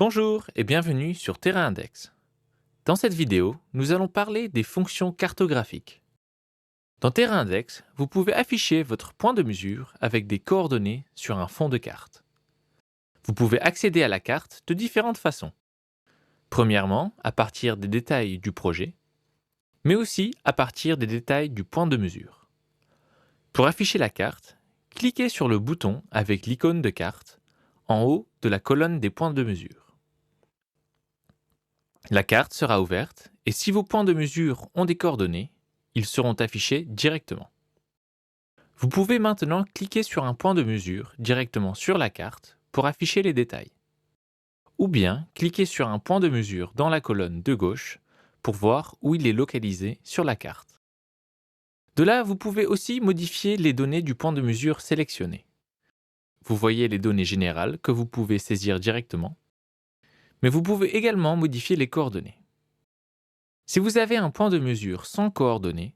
Bonjour et bienvenue sur Terra Index. Dans cette vidéo, nous allons parler des fonctions cartographiques. Dans Terra Index, vous pouvez afficher votre point de mesure avec des coordonnées sur un fond de carte. Vous pouvez accéder à la carte de différentes façons. Premièrement, à partir des détails du projet, mais aussi à partir des détails du point de mesure. Pour afficher la carte, cliquez sur le bouton avec l'icône de carte en haut de la colonne des points de mesure. La carte sera ouverte et si vos points de mesure ont des coordonnées, ils seront affichés directement. Vous pouvez maintenant cliquer sur un point de mesure directement sur la carte pour afficher les détails. Ou bien cliquer sur un point de mesure dans la colonne de gauche pour voir où il est localisé sur la carte. De là, vous pouvez aussi modifier les données du point de mesure sélectionné. Vous voyez les données générales que vous pouvez saisir directement, mais vous pouvez également modifier les coordonnées. Si vous avez un point de mesure sans coordonnées,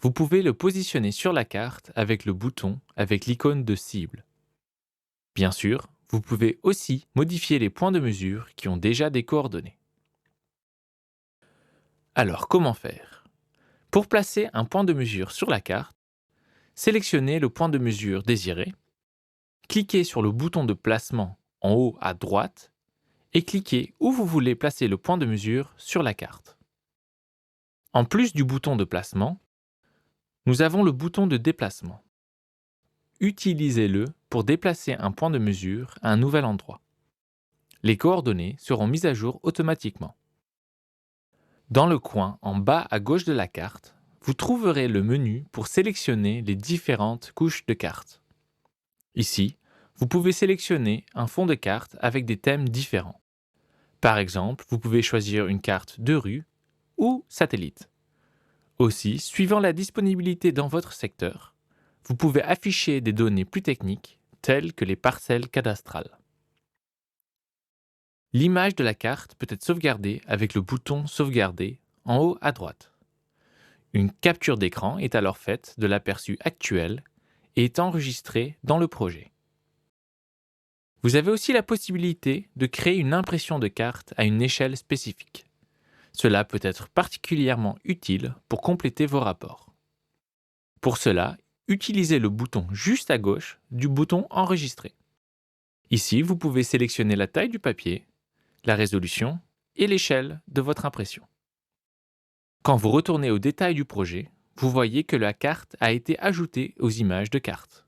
vous pouvez le positionner sur la carte avec le bouton avec l'icône de cible. Bien sûr, vous pouvez aussi modifier les points de mesure qui ont déjà des coordonnées. Alors, comment faire? Pour placer un point de mesure sur la carte, sélectionnez le point de mesure désiré, cliquez sur le bouton de placement en haut à droite et cliquez où vous voulez placer le point de mesure sur la carte. En plus du bouton de placement, nous avons le bouton de déplacement. Utilisez-le pour déplacer un point de mesure à un nouvel endroit. Les coordonnées seront mises à jour automatiquement. Dans le coin en bas à gauche de la carte, vous trouverez le menu pour sélectionner les différentes couches de carte. Ici, vous pouvez sélectionner un fond de carte avec des thèmes différents. Par exemple, vous pouvez choisir une carte de rue ou satellite. Aussi, suivant la disponibilité dans votre secteur, vous pouvez afficher des données plus techniques, telles que les parcelles cadastrales. L'image de la carte peut être sauvegardée avec le bouton Sauvegarder en haut à droite. Une capture d'écran est alors faite de l'aperçu actuel et est enregistrée dans le projet. Vous avez aussi la possibilité de créer une impression de carte à une échelle spécifique. Cela peut être particulièrement utile pour compléter vos rapports. Pour cela, utilisez le bouton juste à gauche du bouton Enregistrer. Ici, vous pouvez sélectionner la taille du papier, la résolution et l'échelle de votre impression. Quand vous retournez aux détails du projet, vous voyez que la carte a été ajoutée aux images de carte.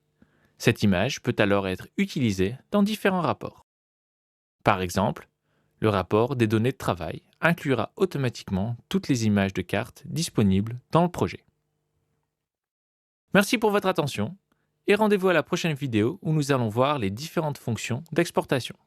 Cette image peut alors être utilisée dans différents rapports. Par exemple, le rapport des données de travail inclura automatiquement toutes les images de carte disponibles dans le projet. Merci pour votre attention et rendez-vous à la prochaine vidéo où nous allons voir les différentes fonctions d'exportation.